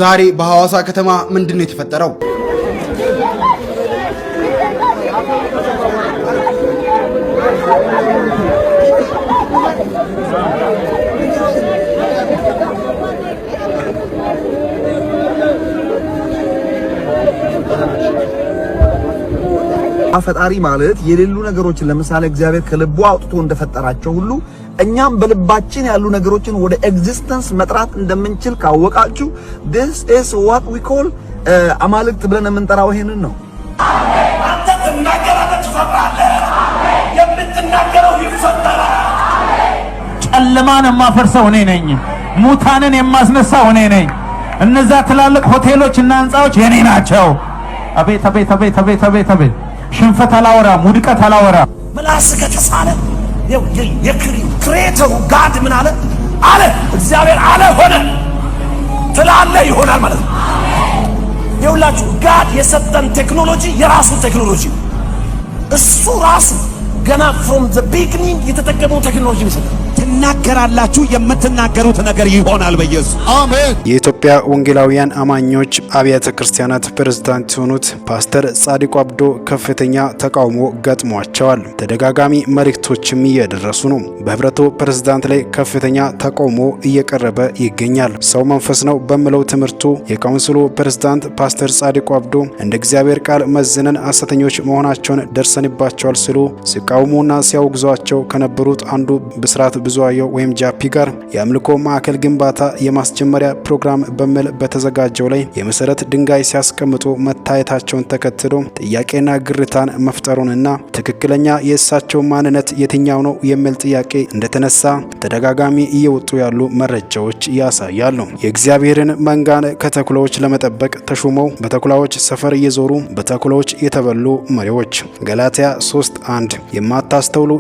ዛሬ በሐዋሳ ከተማ ምንድነው የተፈጠረው? ፈጣሪ ማለት የሌሉ ነገሮችን ለምሳሌ እግዚአብሔር ከልቡ አውጥቶ እንደፈጠራቸው ሁሉ እኛም በልባችን ያሉ ነገሮችን ወደ ኤግዚስተንስ መጥራት እንደምንችል ካወቃችሁ this is what we call አማልክት ብለን የምንጠራው ይሄንን ነው። አንተ ትናገራለህ፣ ትፈጥራለህ። የምትናገረው ይፈጠራል። ጨለማን የማፈርሰው እኔ ነኝ። ሙታንን የማስነሳው እኔ ነኝ። እነዛ ትላልቅ ሆቴሎች እና ህንጻዎች የኔ ናቸው። አቤት አቤት አቤት አቤት አቤት አቤት! ሽንፈት አላወራም፣ ውድቀት አላወራም። ምላስ ከተሳለ የክሬተሩ ጋድ ምን አለ አለ እግዚአብሔር አለ ሆነ ትላለ ይሆናል ማለት ነው። ይኸውላችሁ ጋድ የሰጠን ቴክኖሎጂ የራሱ ቴክኖሎጂ እሱ ራሱ ገና from the beginning የተጠቀመው ቴክኖሎጂ ነው። ትናገራላችሁ፣ የምትናገሩት ነገር ይሆናል በኢየሱስ አሜን። የኢትዮጵያ ወንጌላውያን አማኞች አብያተ ክርስቲያናት ፕሬዝዳንት የሆኑት ፓስተር ጻድቁ አብዶ ከፍተኛ ተቃውሞ ገጥሟቸዋል። ተደጋጋሚ መልእክቶችም እየደረሱ ነው። በህብረቱ ፕሬዝዳንት ላይ ከፍተኛ ተቃውሞ እየቀረበ ይገኛል። ሰው መንፈስ ነው በሚለው ትምህርቱ የካውንስሉ ፕሬዝዳንት ፓስተር ጻድቁ አብዶ እንደ እግዚአብሔር ቃል መዝነን ሐሰተኞች መሆናቸውን ደርሰንባቸዋል ሲሉ ሲቃወሙና ሲያወግዟቸው ከነበሩት አንዱ ብስራት ብዙአየሁ ወይም ጃፒ ጋር የአምልኮ ማዕከል ግንባታ የማስጀመሪያ ፕሮግራም በሚል በተዘጋጀው ላይ የመሰረት ድንጋይ ሲያስቀምጡ መታየታቸውን ተከትሎ ጥያቄና ግርታን መፍጠሩንና ትክክለኛ የእሳቸው ማንነት የትኛው ነው የሚል ጥያቄ እንደተነሳ ተደጋጋሚ እየወጡ ያሉ መረጃዎች ያሳያሉ። የእግዚአብሔርን መንጋን ከተኩላዎች ለመጠበቅ ተሹመው በተኩላዎች ሰፈር እየዞሩ በተኩላዎች የተበሉ መሪዎች። ገላትያ 3:1 የማታስተውሉ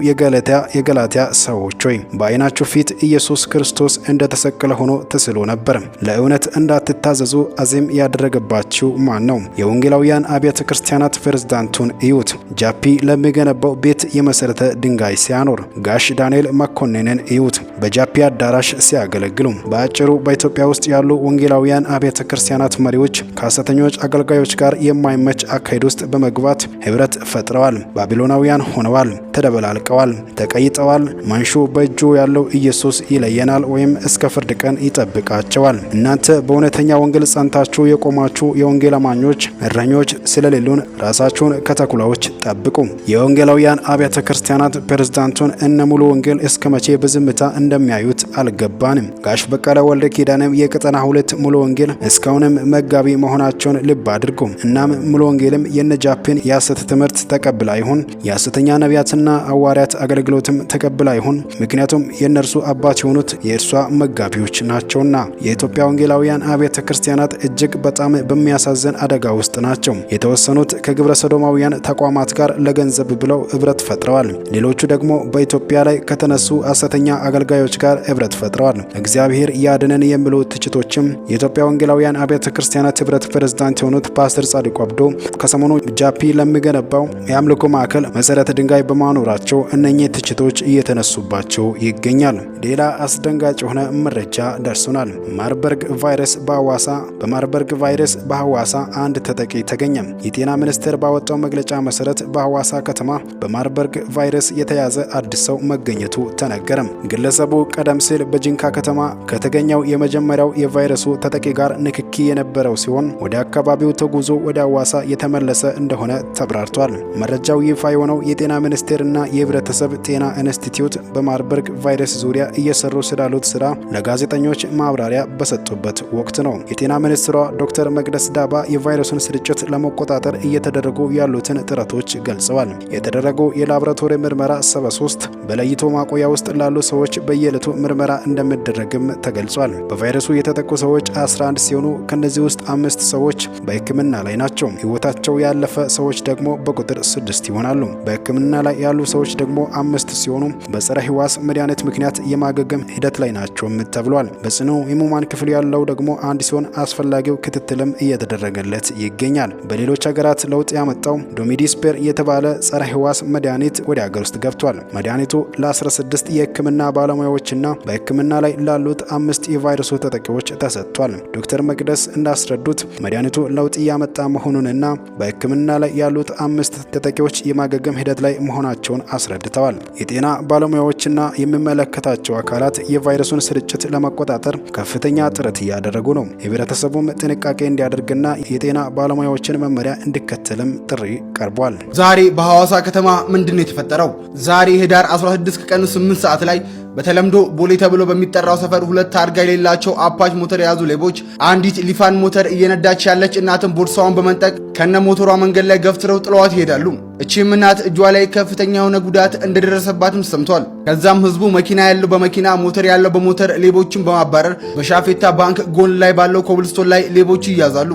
የገላትያ ሰዎች ሆይ በዓይናችሁ ፊት ኢየሱስ ክርስቶስ እንደተሰቀለ ሆኖ ተስሎ ነበር። ለእውነት እንዳትታዘዙ አዚም ያደረገባችሁ ማን ነው? የወንጌላውያን አብያተ ክርስቲያናት ፕሬዝዳንቱን እዩት። ጃፒ ለሚገነባው ቤት የመሰረተ ድንጋይ ሲያኖር፣ ጋሽ ዳንኤል መኮንንን እዩት በጃፒ አዳራሽ ሲያገለግሉ። በአጭሩ በኢትዮጵያ ውስጥ ያሉ ወንጌላውያን አብያተ ክርስቲያናት መሪዎች ከሐሰተኞች አገልጋዮች ጋር የማይመች አካሄድ ውስጥ በመግባት ህብረት ፈጥረዋል። ባቢሎናውያን ሆነዋል፣ ተደበላልቀዋል፣ ተቀይጠዋል። መንሹ በእጁ ያለው ኢየሱስ ይለየናል ወይም እስከ ፍርድ ቀን ይጠብቃቸዋል። እናንተ በእውነተኛ ወንጌል ጸንታችሁ የቆማችሁ የወንጌል አማኞች እረኞች ስለሌሉን ራሳችሁን ከተኩላዎች ጠብቁ። የወንጌላውያን አብያተ ክርስቲያናት ፕሬዝዳንቱን እነ ሙሉ ወንጌል እስከ መቼ በዝምታ እንደሚያዩት አልገባንም። ጋሽ በቀለ ወልደ ኪዳንም የቀጠና 2 ሙሉ ወንጌል እስካሁንም መጋቢ መሆናቸውን ልብ አድርጉ። እናም ሙሉ ወንጌልም የነጃፒን የሐሰት ትምህርት ተቀብላ ይሁን የሐሰተኛ ነቢያትና ሐዋርያት አገልግሎትም ተቀብላ ይሁን ምክንያቱም የነርሱ አባት የሆኑት የእርሷ መጋቢዎች ናቸውና። የኢትዮጵያ ወንጌላውያን አብያተ ክርስቲያናት እጅግ በጣም በሚያሳዝን አደጋ ውስጥ ናቸው። የተወሰኑት ከግብረ ሰዶማውያን ተቋማት ጋር ለገንዘብ ብለው ህብረት ፈጥረዋል። ሌሎቹ ደግሞ በኢትዮጵያ ላይ ከተነሱ ሐሰተኛ አገልጋዮች ጋር ህብረት ፈጥረዋል። እግዚአብሔር ያድነን የሚሉ ትችቶችም የኢትዮጵያ ወንጌላውያን አብያተ ክርስቲያናት ህብረት ፕሬዝዳንት የሆኑት ፓስተር ጻድቁ አብዶ ከሰሞኑ ጃፒ ለሚገነባው የአምልኮ ማዕከል መሰረተ ድንጋይ በማኖራቸው እነኚህ ትችቶች እየተነሱባቸው ይገኛል። ሌላ አስደንጋጭ የሆነ መረጃ ደርሶናል። ማርበርግ ቫይረስ በሐዋሳ በማርበርግ ቫይረስ በሐዋሳ አንድ ተጠቂ ተገኘ። የጤና ሚኒስቴር ባወጣው መግለጫ መሰረት በሐዋሳ ከተማ በማርበርግ ቫይረስ የተያዘ አዲስ ሰው መገኘቱ ተነገረ። ግለሰቡ ቀደም ሲል በጂንካ ከተማ ከተገኘው የመጀመሪያው የቫይረሱ ተጠቂ ጋር ንክኪ የነበረው ሲሆን ወደ አካባቢው ተጉዞ ወደ ሐዋሳ የተመለሰ እንደሆነ ተብራርቷል። መረጃው ይፋ የሆነው የጤና ሚኒስቴርና የህብረተሰብ ጤና ኢንስቲትዩት በማርበርግ ቫይረስ ዙሪያ እየሰሩ ስላሉት ስራ ለጋዜጠኞች ማብራሪያ በሰጡበት ወቅት ነው። የጤና ሚኒስትሯ ዶክተር መቅደስ ዳባ የቫይረሱን ስርጭት ለመቆጣጠር እየተደረጉ ያሉትን ጥረቶች ገልጸዋል። የተደረገው የላቦራቶሪ ምርመራ 73 በለይቶ ማቆያ ውስጥ ላሉ ሰዎች በየዕለቱ ምርመራ እንደሚደረግም ተገልጿል። በቫይረሱ የተጠቁ ሰዎች 11 ሲሆኑ ከነዚህ ውስጥ 5 ሰዎች በሕክምና ላይ ናቸው። ህይወታቸው ያለፈ ሰዎች ደግሞ በቁጥር 6 ይሆናሉ። በሕክምና ላይ ያሉ ሰዎች ደግሞ 5 ሲሆኑ በጸረ ህዋስ መድኃኒት ምክንያት የማገገም ሂደት ላይ ናቸው ተብሏል። በጽኑ ህሙማን ክፍል ያለው ደግሞ አንድ ሲሆን አስፈላጊው ክትትልም እየተደረገለት ይገኛል። በሌሎች ሀገራት ለውጥ ያመጣው ዶሚዲስፔር የተባለ ጸረ ህዋስ መድኃኒት ወደ ሀገር ውስጥ ገብቷል። መድኃኒቱ ለ16 የህክምና ባለሙያዎችና በህክምና ላይ ላሉት 5 የቫይረሱ ተጠቂዎች ተሰጥቷል። ዶክተር መቅደስ እንዳስረዱት መድኃኒቱ ለውጥ ያመጣ መሆኑንና በህክምና ላይ ያሉት 5 ተጠቂዎች የማገገም ሂደት ላይ መሆናቸውን አስረድተዋል። የጤና ባለሙያዎችና የሚመለከታቸው አካላት የቫይረሱን ስርጭት ለመቆጣጠር ከፍተኛ ጥረት እያደረጉ ነው። ህብረተሰቡም ጥንቃቄ እንዲያደርግና የጤና ባለሙያዎችን መመሪያ እንዲከተልም ጥሪ ቀርቧል። ዛሬ በሐዋሳ ከተማ ምንድነው የተፈጠረው? ዛሬ ህዳር 16 ቀን 8 ሰዓት ላይ በተለምዶ ቦሌ ተብሎ በሚጠራው ሰፈር 2 ታርጋ የሌላቸው አፓች ሞተር የያዙ ሌቦች አንዲት ሊፋን ሞተር እየነዳች ያለች እናትን ቦርሳዋን በመንጠቅ ከነ ሞተሯ መንገድ ላይ ገፍትረው ጥለዋት ይሄዳሉ። እቺም እናት እጇ ላይ ከፍተኛ የሆነ ጉዳት እንደደረሰባትም ሰምቷል። ከዛም ህዝቡ መኪና ያለው በመኪና ሞተር ያለው በሞተር ሌቦችን በማባረር በሻፌታ ባንክ ጎን ላይ ባለው ኮብልስቶን ላይ ሌቦች ይያዛሉ።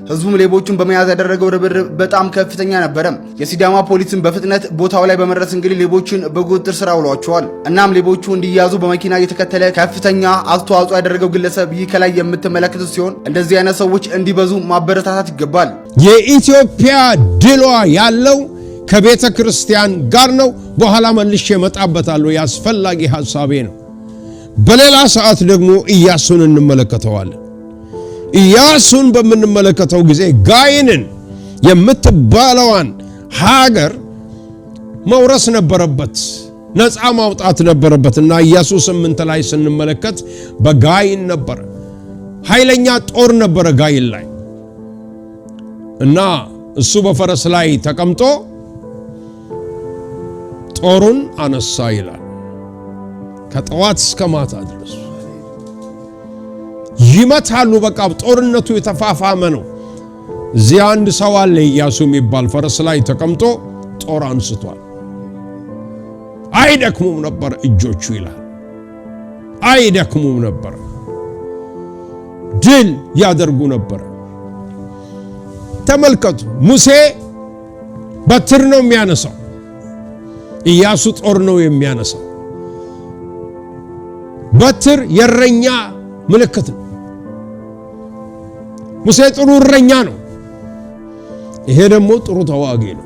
ህዝቡም ሌቦችን በመያዝ ያደረገው ርብርብ በጣም ከፍተኛ ነበረ። የሲዳማ ፖሊስን በፍጥነት ቦታው ላይ በመድረስ እንግዲህ ሌቦችን በቁጥጥር ስር አውሏቸዋል። እናም ሌቦቹ እንዲያዙ በመኪና እየተከተለ ከፍተኛ አስተዋጽኦ ያደረገው ግለሰብ ይህ ከላይ የምትመለከቱት ሲሆን እንደዚህ አይነት ሰዎች እንዲበዙ ማበረታታት ይገባል። የኢትዮጵያ ድሏ ያለው ከቤተ ክርስቲያን ጋር ነው። በኋላ መልሼ እመጣበታለሁ። ያስፈላጊ ሐሳቤ ነው። በሌላ ሰዓት ደግሞ ኢያሱን እንመለከተዋለን። ኢያሱን በምንመለከተው ጊዜ ጋይንን የምትባለዋን ሀገር መውረስ ነበረበት፣ ነፃ ማውጣት ነበረበትና ኢያሱ 8 ላይ ስንመለከት በጋይን ነበረ። ኃይለኛ ጦር ነበረ ጋይን ላይ እና እሱ በፈረስ ላይ ተቀምጦ ጦሩን አነሳ ይላል። ከጠዋት እስከ ማታ ድረስ ይመታሉ። በቃ ጦርነቱ የተፋፋመ ነው። እዚህ አንድ ሰው አለ ኢያሱ የሚባል ፈረስ ላይ ተቀምጦ ጦር አንስቷል። አይደክሙም ነበር እጆቹ ይላል። አይደክሙም ነበር፣ ድል ያደርጉ ነበር። ተመልከቱ፣ ሙሴ በትር ነው የሚያነሳው፣ ኢያሱ ጦር ነው የሚያነሳው። በትር የእረኛ ምልክት ነው። ሙሴ ጥሩ እረኛ ነው፣ ይሄ ደግሞ ጥሩ ተዋጊ ነው።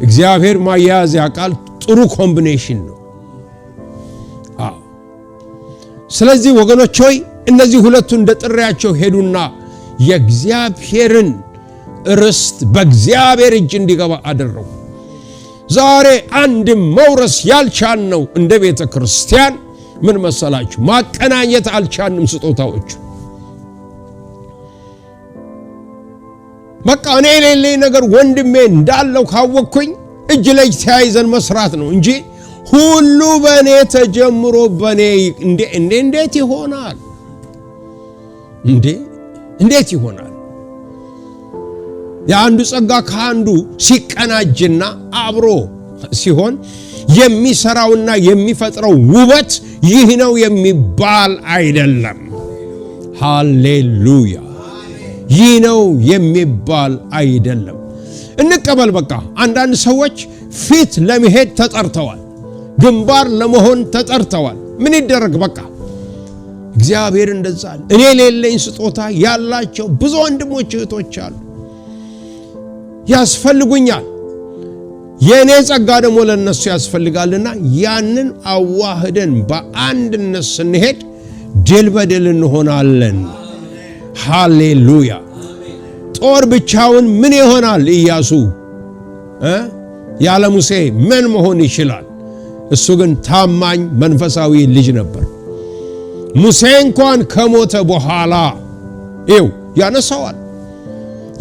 እግዚአብሔር ማያያዝ ያውቃል። ጥሩ ኮምቢኔሽን ነው። ስለዚህ ወገኖች ሆይ እነዚህ ሁለቱ እንደ ጥሪያቸው ሄዱና የእግዚአብሔርን ርስት በእግዚአብሔር እጅ እንዲገባ አደረጉ። ዛሬ አንድ መውረስ ያልቻልነው እንደ ቤተ ክርስቲያን ምን መሰላችሁ? ማቀናኘት አልቻልንም ስጦታዎች። በቃ እኔ የሌለኝ ነገር ወንድሜ እንዳለው ካወቅኩኝ እጅ ለእጅ ተያይዘን መስራት ነው እንጂ ሁሉ በእኔ ተጀምሮ በእኔ እንዴት ይሆናል? እንዴት ይሆናል? የአንዱ ጸጋ ከአንዱ ሲቀናጅና አብሮ ሲሆን የሚሰራውና የሚፈጥረው ውበት ይህ ነው የሚባል አይደለም። ሃሌሉያ! ይህ ነው የሚባል አይደለም። እንቀበል። በቃ አንዳንድ ሰዎች ፊት ለመሄድ ተጠርተዋል፣ ግንባር ለመሆን ተጠርተዋል። ምን ይደረግ? በቃ እግዚአብሔር እንደዛ አለ። እኔ ሌለኝ ስጦታ ያላቸው ብዙ ወንድሞች እህቶች አሉ፣ ያስፈልጉኛል። የኔ ጸጋ ደግሞ ለነሱ ያስፈልጋልና ያንን አዋህደን በአንድነት ስንሄድ ድል በድል እንሆናለን። ሃሌሉያ! ጦር ብቻውን ምን ይሆናል? ኢያሱ ያለ ሙሴ ምን መሆን ይችላል? እሱ ግን ታማኝ መንፈሳዊ ልጅ ነበር። ሙሴ እንኳን ከሞተ በኋላ ይው ያነሳዋል።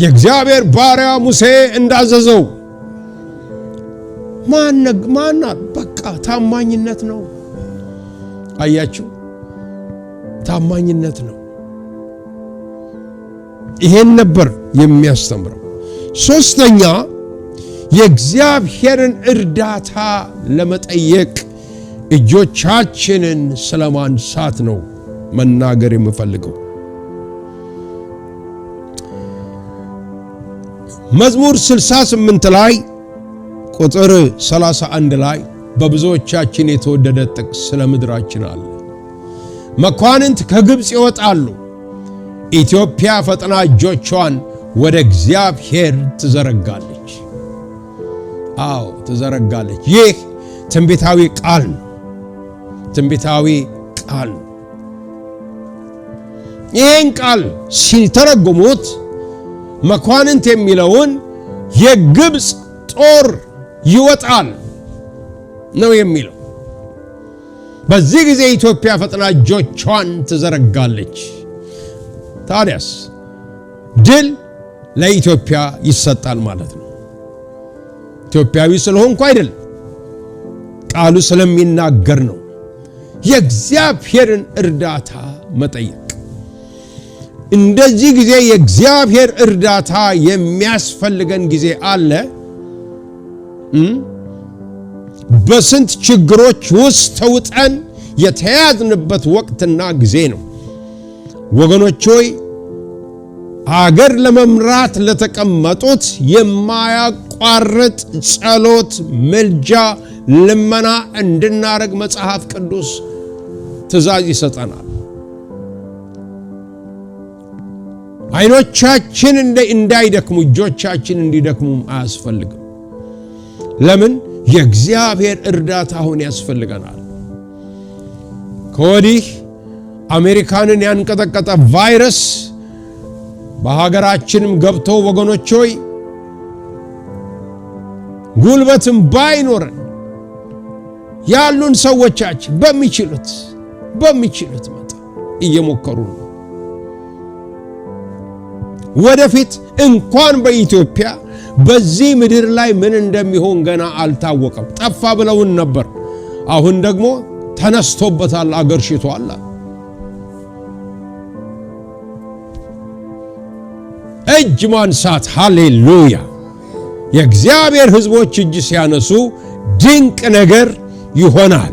የእግዚአብሔር ባሪያ ሙሴ እንዳዘዘው ማና በቃ ታማኝነት ነው። አያችሁ፣ ታማኝነት ነው። ይሄን ነበር የሚያስተምረው። ሶስተኛ የእግዚአብሔርን እርዳታ ለመጠየቅ እጆቻችንን ስለማንሳት ነው መናገር የምፈልገው። መዝሙር 68 ላይ ቁጥር 31 ላይ በብዙዎቻችን የተወደደ ጥቅስ ስለ ምድራችን አለ። መኳንንት ከግብጽ ይወጣሉ፣ ኢትዮጵያ ፈጥና እጆቿን ወደ እግዚአብሔር ትዘረጋለች። አዎ ትዘረጋለች። ይህ ትንቢታዊ ቃል ነው። ትንቢታዊ ቃል ነው። ይህን ቃል ሲተረጉሙት መኳንንት የሚለውን የግብጽ ጦር ይወጣል ነው የሚለው። በዚህ ጊዜ ኢትዮጵያ ፈጥና እጆቿን ትዘረጋለች። ታዲያስ ድል ለኢትዮጵያ ይሰጣል ማለት ነው። ኢትዮጵያዊ ስለሆንኩ አይደለም፣ ቃሉ ስለሚናገር ነው። የእግዚአብሔርን እርዳታ መጠየቅ። እንደዚህ ጊዜ የእግዚአብሔር እርዳታ የሚያስፈልገን ጊዜ አለ። በስንት ችግሮች ውስጥ ተውጠን የተያዝንበት ወቅትና ጊዜ ነው። ወገኖች ሆይ አገር ለመምራት ለተቀመጡት የማያቋርጥ ጸሎት፣ ምልጃ፣ ልመና እንድናረግ መጽሐፍ ቅዱስ ትእዛዝ ይሰጠናል። አይኖቻችን እንዳይደክሙ እጆቻችን እንዲደክሙም አያስፈልግም። ለምን? የእግዚአብሔር እርዳታ አሁን ያስፈልገናል። ከወዲህ አሜሪካንን ያንቀጠቀጠ ቫይረስ በሀገራችንም ገብቶ ወገኖች ሆይ ጉልበትም ባይኖረን ያሉን ሰዎቻችን በሚችሉት መጠን እየሞከሩ ነው። ወደፊት እንኳን በኢትዮጵያ በዚህ ምድር ላይ ምን እንደሚሆን ገና አልታወቀም። ጠፋ ብለውን ነበር። አሁን ደግሞ ተነስቶበታል፣ አገርሽቷል። እጅ ማንሳት። ሃሌሉያ! የእግዚአብሔር ሕዝቦች እጅ ሲያነሱ ድንቅ ነገር ይሆናል።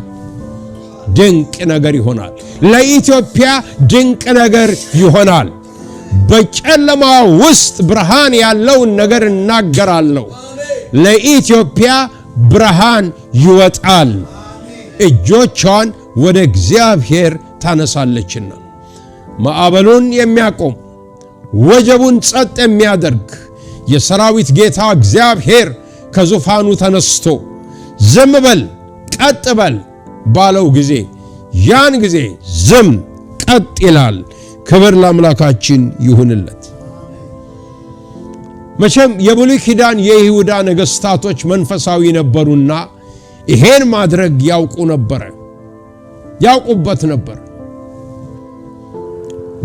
ድንቅ ነገር ይሆናል። ለኢትዮጵያ ድንቅ ነገር ይሆናል። በጨለማ ውስጥ ብርሃን ያለውን ነገር እናገራለሁ። ለኢትዮጵያ ብርሃን ይወጣል። እጆቿን ወደ እግዚአብሔር ታነሳለችና ማዕበሉን የሚያቆም ወጀቡን ጸጥ የሚያደርግ የሰራዊት ጌታ እግዚአብሔር ከዙፋኑ ተነስቶ ዝም በል ቀጥ በል ባለው ጊዜ ያን ጊዜ ዝም ቀጥ ይላል። ክብር ለአምላካችን ይሁንለት። መቼም የብሉይ ኪዳን የይሁዳ ነገሥታቶች መንፈሳዊ ነበሩና ይሄን ማድረግ ያውቁበት ነበር።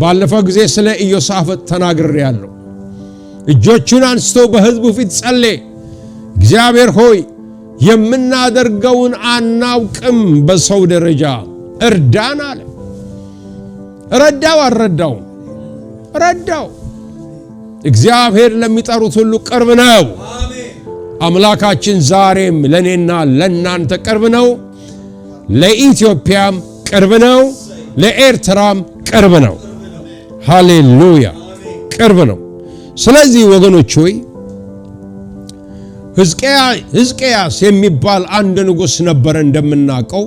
ባለፈው ጊዜ ስለ ኢዮሳፍጥ ተናግሬያለሁ። እጆቹን አንስቶ በሕዝቡ ፊት ጸለየ። እግዚአብሔር ሆይ የምናደርገውን አናውቅም፣ በሰው ደረጃ እርዳን አለ። ረዳው አልረዳውም? ረዳው። እግዚአብሔር ለሚጠሩት ሁሉ ቅርብ ነው። አምላካችን ዛሬም ለኔና ለናንተ ቅርብ ነው። ለኢትዮጵያም ቅርብ ነው፣ ለኤርትራም ቅርብ ነው። ሃሌሉያ! ቅርብ ነው። ስለዚህ ወገኖች ሆይ ሕዝቅያስ የሚባል አንድ ንጉሥ ነበረ። እንደምናውቀው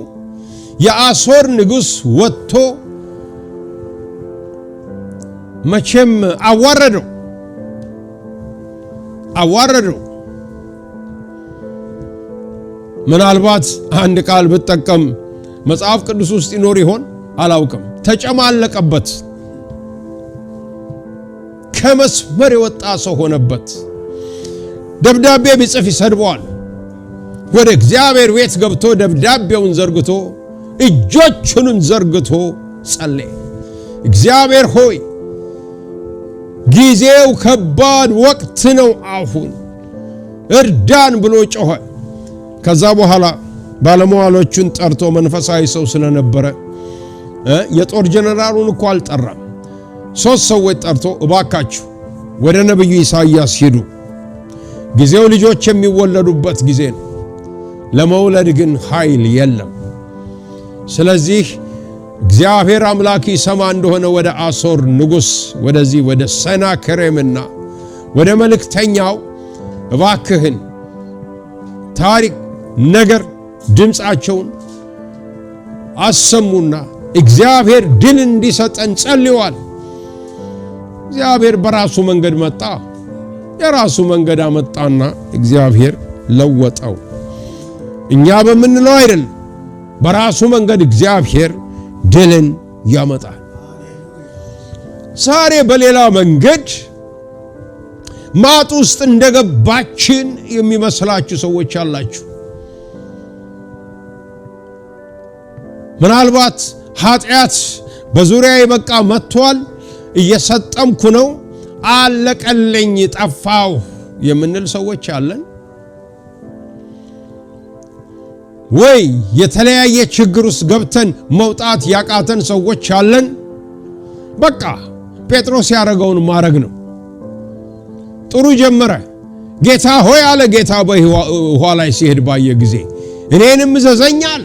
የአሦር ንጉሥ ወጥቶ መቼም አዋረደው። ምናልባት አንድ ቃል ብጠቀም መጽሐፍ ቅዱስ ውስጥ ይኖር ይሆን አላውቅም። ተጨማለቀበት። ከመስመር የወጣ ሰው ሆነበት። ደብዳቤ ቢጽፍ ይሰድበዋል። ወደ እግዚአብሔር ቤት ገብቶ ደብዳቤውን ዘርግቶ እጆቹንም ዘርግቶ ጸለየ። እግዚአብሔር ሆይ ጊዜው ከባድ ወቅት ነው፣ አሁን እርዳን ብሎ ጮኸ። ከዛ በኋላ ባለመዋሎቹን ጠርቶ መንፈሳዊ ሰው ስለነበረ የጦር ጀነራሉን እኮ አልጠራም። 3 ሰዎች ጠርቶ እባካችሁ ወደ ነብዩ ኢሳይያስ ሂዱ፣ ጊዜው ልጆች የሚወለዱበት ጊዜ ነው፣ ለመውለድ ግን ኃይል የለም። ስለዚህ እግዚአብሔር አምላክ ይሰማ እንደሆነ ወደ አሦር ንጉሥ ወደዚህ ወደ ሰናክሬምና ወደ መልእክተኛው እባክህን ታሪክ ነገር ድምፃቸውን አሰሙና እግዚአብሔር ድል እንዲሰጠን ጸልየዋል። እግዚአብሔር በራሱ መንገድ መጣ። የራሱ መንገድ አመጣና እግዚአብሔር ለወጠው። እኛ በምንለው አይደለም፣ በራሱ መንገድ እግዚአብሔር ድልን ያመጣል። ዛሬ በሌላ መንገድ ማጥ ውስጥ እንደገባችን የሚመስላችሁ ሰዎች አላችሁ። ምናልባት ኃጢአት በዙሪያዬ በቃ መጥቷል፣ እየሰጠምኩ ነው፣ አለቀልኝ፣ ጠፋው የምንል ሰዎች አለን። ወይ የተለያየ ችግር ውስጥ ገብተን መውጣት ያቃተን ሰዎች አለን። በቃ ጴጥሮስ ያረገውን ማረግ ነው። ጥሩ ጀመረ። ጌታ ሆይ አለ። ጌታ በውሃ ላይ ሲሄድ ባየ ጊዜ እኔንም እዘዘኝ አለ።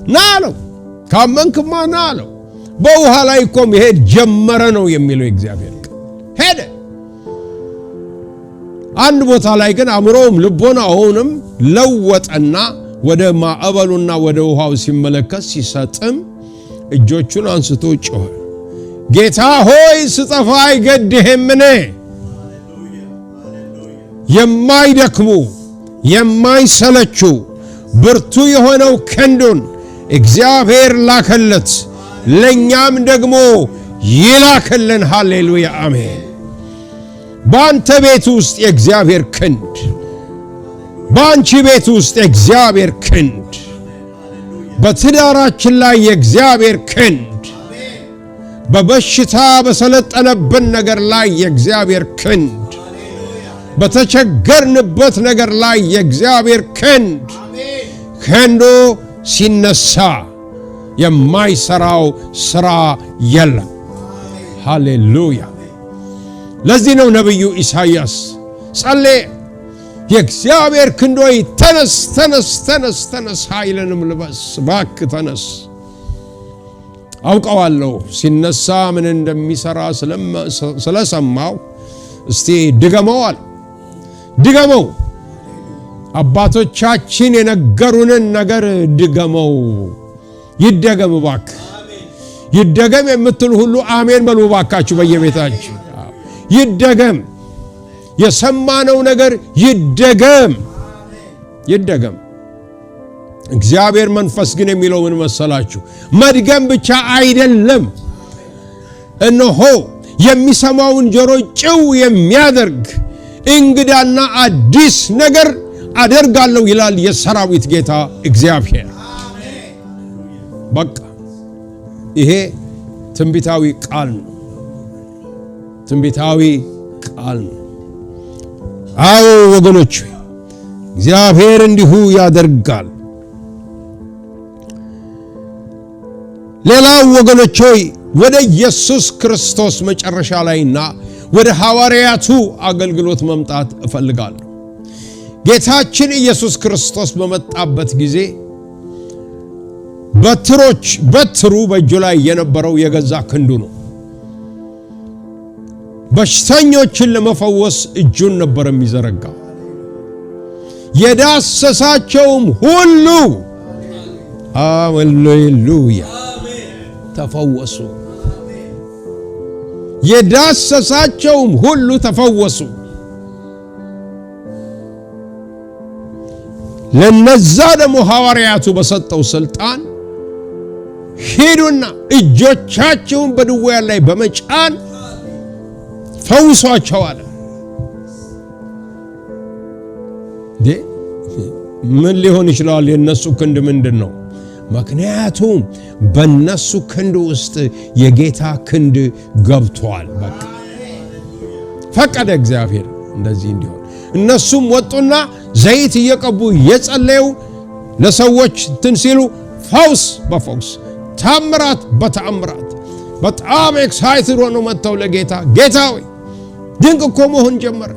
ና አለው። ካመንክማ ና አለው። በውሃ ላይ እኮ መሄድ ጀመረ ነው የሚለው እግዚአብሔር ሄደ። አንድ ቦታ ላይ ግን አእምሮውም ልቦናውንም ለወጠና ወደ ማዕበሉና ወደ ውሃው ሲመለከት ሲሰጥም እጆቹን አንስቶ ጮኸ። ጌታ ሆይ ስጠፋ አይገድህምን? የማይደክሙ የማይሰለቹ ብርቱ የሆነው ክንዱን እግዚአብሔር ላከለት፣ ለኛም ደግሞ ይላከልን። ሃሌሉያ አሜን። በአንተ ቤት ውስጥ የእግዚአብሔር ክንድ፣ በአንቺ ቤት ውስጥ የእግዚአብሔር ክንድ፣ በትዳራችን ላይ የእግዚአብሔር ክንድ፣ በበሽታ በሰለጠነብን ነገር ላይ የእግዚአብሔር ክንድ፣ በተቸገርንበት ነገር ላይ የእግዚአብሔር ክንድ ክንዱ ሲነሳ የማይሰራው ስራ የለም። ሃሌሉያ። ለዚህ ነው ነብዩ ኢሳይያስ ጸለየ፣ የእግዚአብሔር ክንድ ሆይ ተነስ ተነስ ተነስ ተነስ፣ ኃይልንም ልበስ፣ እባክህ ተነስ። አውቀዋለሁ ሲነሳ ምን እንደሚሰራ ስለሰማው እስቲ ድገመዋል። ድገመው፣ አባቶቻችን የነገሩንን ነገር ድገመው። ይደገም እባክህ። ይደገም የምትሉ ሁሉ አሜን በሉ እባካችሁ በየቤታችሁ። ይደገም፣ የሰማነው ነገር ይደገም፣ ይደገም። እግዚአብሔር መንፈስ ግን የሚለው ምን መሰላችሁ? መድገም ብቻ አይደለም፣ እነሆ የሚሰማውን ጆሮ ጭው የሚያደርግ እንግዳና አዲስ ነገር አደርጋለሁ ይላል የሰራዊት ጌታ እግዚአብሔር። በቃ ይሄ ትንቢታዊ ቃል ነው። ትንቢታዊ ቃል ነው። አዎ ወገኖች፣ እግዚአብሔር እንዲሁ ያደርጋል። ሌላው ወገኖች ሆይ ወደ ኢየሱስ ክርስቶስ መጨረሻ ላይና ወደ ሐዋርያቱ አገልግሎት መምጣት እፈልጋለሁ። ጌታችን ኢየሱስ ክርስቶስ በመጣበት ጊዜ በትሩ በእጁ ላይ የነበረው የገዛ ክንዱ ነው። በሽተኞችን ለመፈወስ እጁን ነበር የሚዘረጋው። የዳሰሳቸውም ሁሉ ሃሌሉያ ተፈወሱ። የዳሰሳቸውም ሁሉ ተፈወሱ። ለነዛ ደግሞ ሐዋርያቱ በሰጠው ስልጣን ሂዱና እጆቻቸውን በድውያን ላይ በመጫን ፈውሷቸው አለ። ምን ሊሆን ይችላል? የነሱ ክንድ ምንድን ነው? ምክንያቱም በነሱ ክንድ ውስጥ የጌታ ክንድ ገብቷል። በቃ ፈቀደ እግዚአብሔር እንደዚህ እንዲሆን። እነሱም ወጡና ዘይት እየቀቡ እየጸለዩ ለሰዎች ሲሉ ፈውስ በፈውስ ታምራት በታምራት በጣም ኤክሳይትድ ሆነው መጥተው ለጌታ ጌታ ሆይ ድንቅ እኮ መሆን ጀመረ፣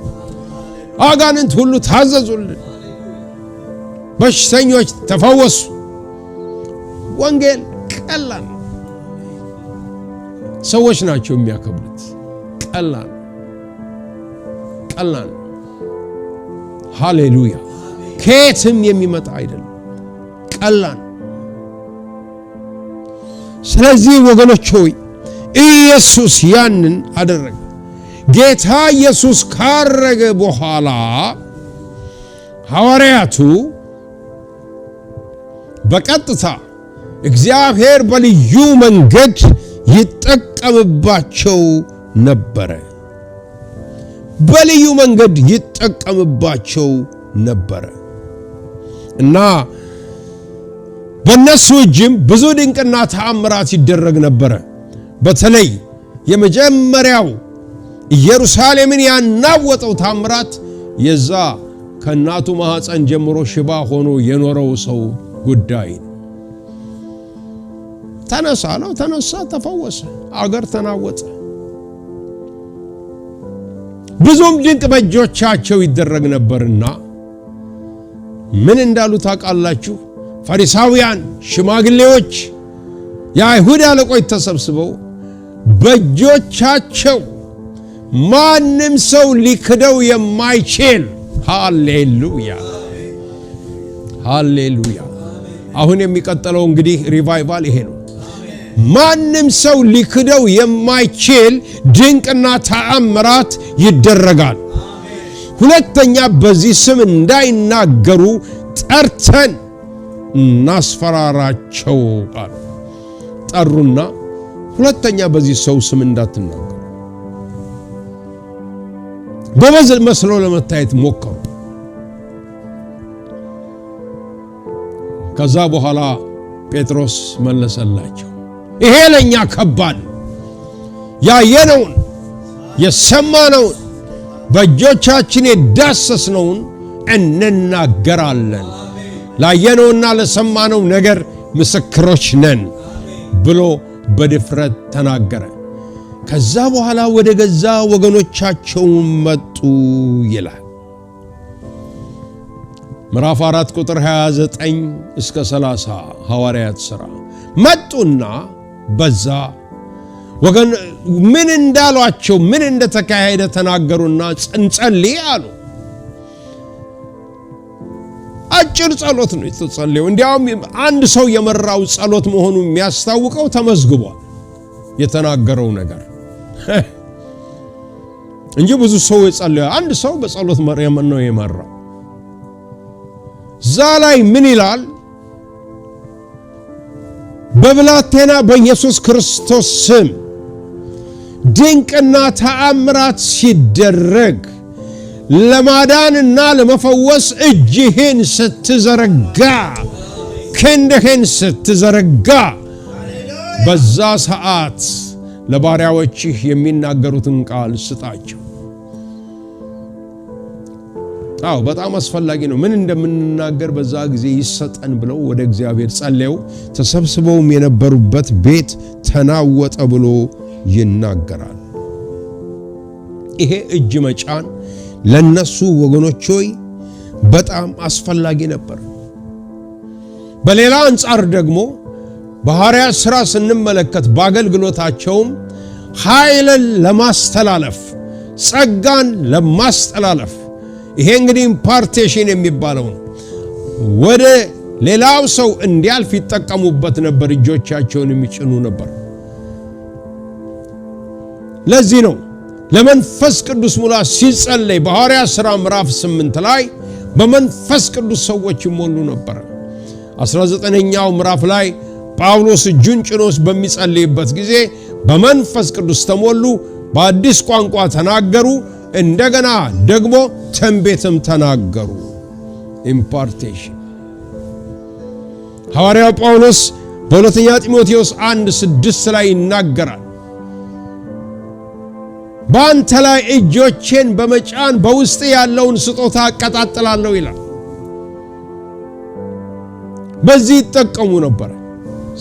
አጋንንት ሁሉ ታዘዙልን፣ በሽተኞች ተፈወሱ። ወንጌል ቀላል ሰዎች ናቸው የሚያከብሩት። ቀላል ሃሌሉያ። ከየትም የሚመጣ አይደለም፣ ቀላል። ስለዚህ ወገኖች ሆይ ኢየሱስ ያንን አደረገ። ጌታ ኢየሱስ ካረገ በኋላ ሐዋርያቱ በቀጥታ እግዚአብሔር በልዩ መንገድ ይጠቀምባቸው ነበረ። በልዩ መንገድ ይጠቀምባቸው ነበረ እና በእነሱ እጅም ብዙ ድንቅና ተአምራት ይደረግ ነበረ። በተለይ የመጀመሪያው ኢየሩሳሌምን ያናወጠው ተአምራት የዛ ከእናቱ ማህፀን ጀምሮ ሽባ ሆኖ የኖረው ሰው ጉዳይ ተነሳ ነው። ተነሳ፣ ተፈወሰ፣ አገር ተናወጠ። ብዙም ድንቅ በእጆቻቸው ይደረግ ነበርና ምን እንዳሉ ታውቃላችሁ? ፈሪሳውያን፣ ሽማግሌዎች፣ የአይሁድ አለቆች ተሰብስበው በእጆቻቸው ማንም ሰው ሊክደው የማይችል ሃሌሉያ ሃሌሉያ። አሁን የሚቀጥለው እንግዲህ ሪቫይቫል ይሄ ነው። ማንም ሰው ሊክደው የማይችል ድንቅና ተአምራት ይደረጋል። ሁለተኛ በዚህ ስም እንዳይናገሩ ጠርተን እናስፈራራቸው አሉ። ጠሩና ሁለተኛ በዚህ ሰው ስም እንዳትናገሩ በመዝል መስሎ ለመታየት ሞከሩ። ከዛ በኋላ ጴጥሮስ መለሰላቸው፣ ይሄ ለኛ ከባድ፣ ያየነውን የሰማነውን በእጆቻችን የዳሰስነውን እንናገራለን፣ ላየነውና ለሰማነው ነገር ምስክሮች ነን ብሎ በድፍረት ተናገረ። ከዛ በኋላ ወደ ገዛ ወገኖቻቸው መጡ ይላል። ምዕራፍ 4 ቁጥር 29 እስከ 30 ሐዋርያት ሥራ። መጡና በዛ ወገን ምን እንዳሏቸው ምን እንደተካሄደ ተናገሩና እንጸልይ አሉ። አጭር ጸሎት ነው የተጸለየው። እንዲያውም አንድ ሰው የመራው ጸሎት መሆኑ የሚያስታውቀው ተመዝግቧል የተናገረው ነገር እንጂ ብዙ ሰው የጸለየ አንድ ሰው በጸሎት መርያም ነው የመራው። ዛላይ ምን ይላል? በብላቴና በኢየሱስ ክርስቶስ ስም ድንቅና ተአምራት ሲደረግ ለማዳንና ለመፈወስ እጅህን ስትዘረጋ ክንድህን ስትዘረጋ በዛ ሰዓት ለባሪያዎችህ የሚናገሩትን ቃል ስጣቸው። አዎ በጣም አስፈላጊ ነው። ምን እንደምንናገር በዛ ጊዜ ይሰጠን ብለው ወደ እግዚአብሔር ጸለዩ። ተሰብስበውም የነበሩበት ቤት ተናወጠ ብሎ ይናገራል። ይሄ እጅ መጫን ለነሱ ወገኖች ሆይ በጣም አስፈላጊ ነበር። በሌላ አንጻር ደግሞ በሐዋርያት ሥራ ስንመለከት በአገልግሎታቸውም ኃይልን ለማስተላለፍ ጸጋን ለማስተላለፍ ይሄ እንግዲህ ኢምፓርቴሽን የሚባለው ነው። ወደ ሌላው ሰው እንዲያልፍ ይጠቀሙበት ነበር። እጆቻቸውን የሚጭኑ ነበር። ለዚህ ነው ለመንፈስ ቅዱስ ሙላት ሲጸለይ በሐዋርያት ሥራ ምዕራፍ 8 ላይ በመንፈስ ቅዱስ ሰዎች ይሞሉ ነበር። 19ኛው ምዕራፍ ላይ ጳውሎስ እጁን ጭኖስ በሚጸልይበት ጊዜ በመንፈስ ቅዱስ ተሞሉ፣ በአዲስ ቋንቋ ተናገሩ፣ እንደገና ደግሞ ትንቢትም ተናገሩ። ኢምፓርቴሽን ሐዋርያው ጳውሎስ በሁለተኛ ጢሞቴዎስ 1:6 ላይ ይናገራል። በአንተ ላይ እጆቼን በመጫን በውስጥ ያለውን ስጦታ አቀጣጥላለሁ ይላል። በዚህ ይጠቀሙ ነበር።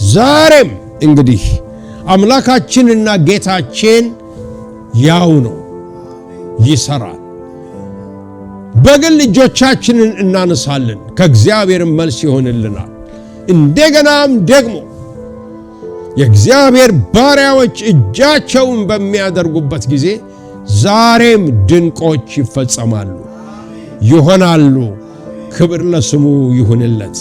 ዛሬም እንግዲህ አምላካችንና ጌታችን ያው ነው፣ ይሰራል። በግል እጆቻችንን እናነሳለን፣ ከእግዚአብሔር መልስ ይሆንልናል። እንደገናም ደግሞ የእግዚአብሔር ባሪያዎች እጃቸውን በሚያደርጉበት ጊዜ ዛሬም ድንቆች ይፈጸማሉ፣ ይሆናሉ። ክብር ለስሙ ይሁንለት።